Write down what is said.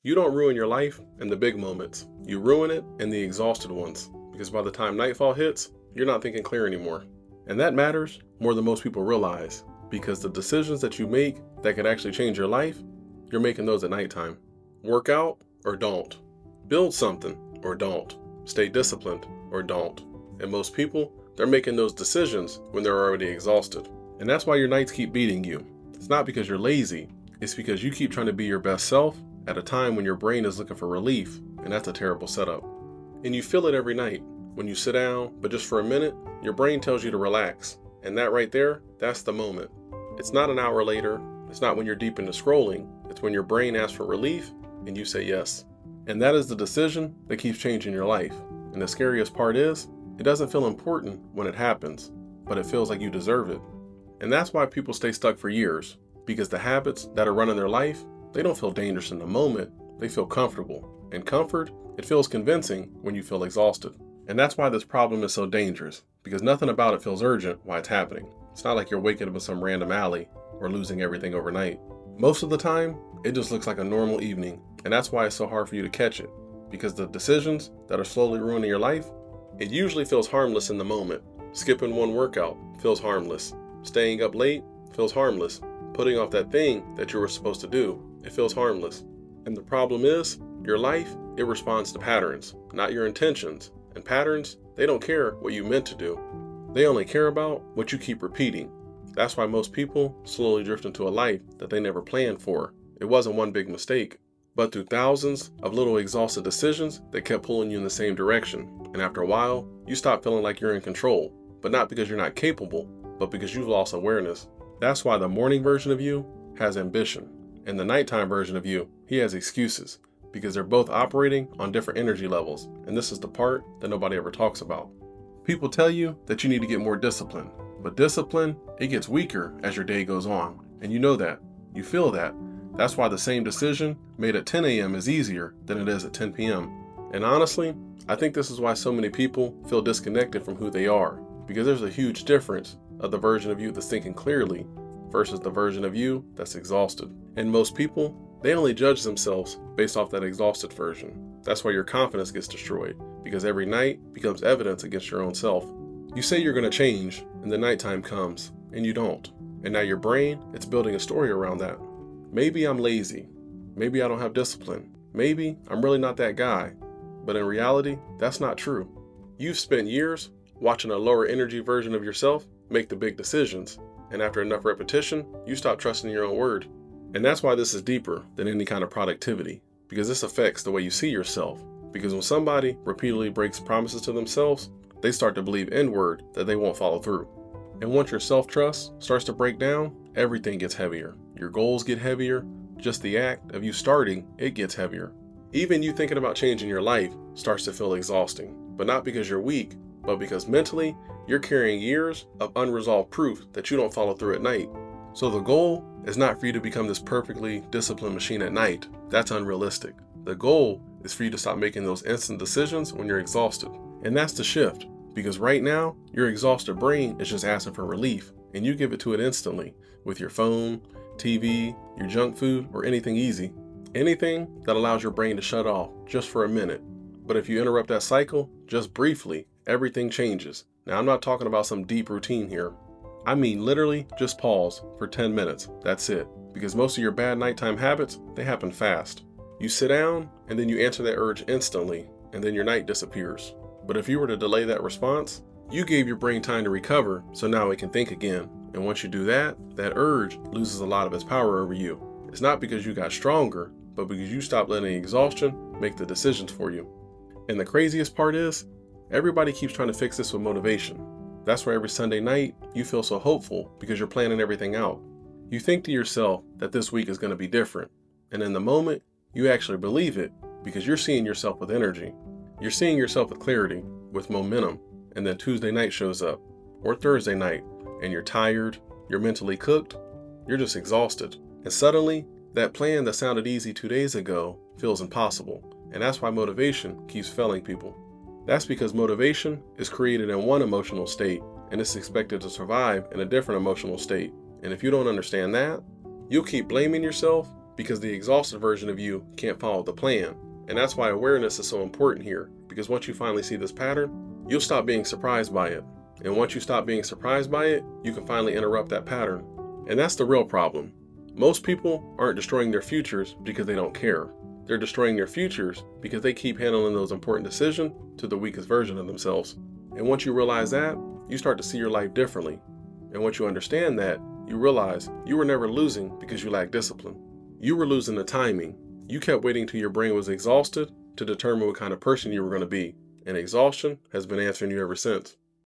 You don't ruin your life in the big moments. You ruin it in the exhausted ones. Because by the time nightfall hits, you're not thinking clear anymore. And that matters more than most people realize. Because the decisions that you make that could actually change your life, you're making those at nighttime. Work out or don't. Build something or don't. Stay disciplined or don't. And most people, they're making those decisions when they're already exhausted. And that's why your nights keep beating you. It's not because you're lazy. It's because you keep trying to be your best self at a time when your brain is looking for relief, and that's a terrible setup. And you feel it every night when you sit down, but just for a minute, your brain tells you to relax. And that right there, that's the moment. It's not an hour later, it's not when you're deep into scrolling, it's when your brain asks for relief and you say yes. And that is the decision that keeps changing your life. And the scariest part is, it doesn't feel important when it happens, but it feels like you deserve it. And that's why people stay stuck for years, because the habits that are running their life, they don't feel dangerous in the moment, they feel comfortable. And comfort, it feels convincing when you feel exhausted. And that's why this problem is so dangerous, because nothing about it feels urgent while it's happening. It's not like you're waking up in some random alley or losing everything overnight. Most of the time, it just looks like a normal evening, and that's why it's so hard for you to catch it. Because the decisions that are slowly ruining your life, it usually feels harmless in the moment. Skipping one workout feels harmless. Staying up late feels harmless. Putting off that thing that you were supposed to do, it feels harmless. And the problem is, your life, it responds to patterns, not your intentions. And patterns, they don't care what you meant to do. They only care about what you keep repeating. That's why most people slowly drift into a life that they never planned for. It wasn't one big mistake, but through thousands of little exhausted decisions that kept pulling you in the same direction. And after a while, you stop feeling like you're in control, but not because you're not capable, but because you've lost awareness. That's why the morning version of you has ambition, and the nighttime version of you, he has excuses, because they're both operating on different energy levels, and this is the part that nobody ever talks about. People tell you that you need to get more discipline, but discipline, it gets weaker as your day goes on, and you know that, you feel that. That's why the same decision made at 10 a.m. is easier than it is at 10 p.m. And honestly, I think this is why so many people feel disconnected from who they are, because there's a huge difference of the version of you that's thinking clearly versus the version of you that's exhausted. And most people, they only judge themselves based off that exhausted version. That's why your confidence gets destroyed, because every night becomes evidence against your own self. You say you're going to change, and the nighttime comes, and you don't. And now your brain, it's building a story around that. Maybe I'm lazy. Maybe I don't have discipline. Maybe I'm really not that guy. But in reality, that's not true. You've spent years watching a lower energy version of yourself make the big decisions, and after enough repetition, you stop trusting your own word. And that's why this is deeper than any kind of productivity, because this affects the way you see yourself. Because when somebody repeatedly breaks promises to themselves, they start to believe inward that they won't follow through. And once your self-trust starts to break down, everything gets heavier. Your goals get heavier. Just the act of you starting, it gets heavier. Even you thinking about changing your life starts to feel exhausting, but not because you're weak, but because mentally, you're carrying years of unresolved proof that you don't follow through at night. So the goal is not for you to become this perfectly disciplined machine at night. That's unrealistic. The goal is for you to stop making those instant decisions when you're exhausted. And that's the shift, because right now, your exhausted brain is just asking for relief, and you give it to it instantly with your phone, TV, your junk food, or anything easy. Anything that allows your brain to shut off just for a minute. But if you interrupt that cycle, just briefly, everything changes. Now, I'm not talking about some deep routine here. I mean literally just pause for 10 minutes. That's it. Because most of your bad nighttime habits, they happen fast. You sit down and then you answer that urge instantly, and then your night disappears. But if you were to delay that response, you gave your brain time to recover, so now it can think again. And once you do that, that urge loses a lot of its power over you. It's not because you got stronger, but because you stopped letting exhaustion make the decisions for you. And the craziest part is, everybody keeps trying to fix this with motivation. That's why every Sunday night, you feel so hopeful because you're planning everything out. You think to yourself that this week is going to be different. And in the moment, you actually believe it because you're seeing yourself with energy. You're seeing yourself with clarity, with momentum. And then Tuesday night shows up, or Thursday night, and you're tired, you're mentally cooked, you're just exhausted. And suddenly, that plan that sounded easy 2 days ago feels impossible. And that's why motivation keeps failing people. That's because motivation is created in one emotional state, and it's expected to survive in a different emotional state. And if you don't understand that, you'll keep blaming yourself because the exhausted version of you can't follow the plan. And that's why awareness is so important here, because once you finally see this pattern, you'll stop being surprised by it. And once you stop being surprised by it, you can finally interrupt that pattern. And that's the real problem. Most people aren't destroying their futures because they don't care. They're destroying their futures because they keep handling those important decisions to the weakest version of themselves. And once you realize that, you start to see your life differently. And once you understand that, you realize you were never losing because you lacked discipline. You were losing the timing. You kept waiting till your brain was exhausted to determine what kind of person you were going to be. And exhaustion has been answering you ever since.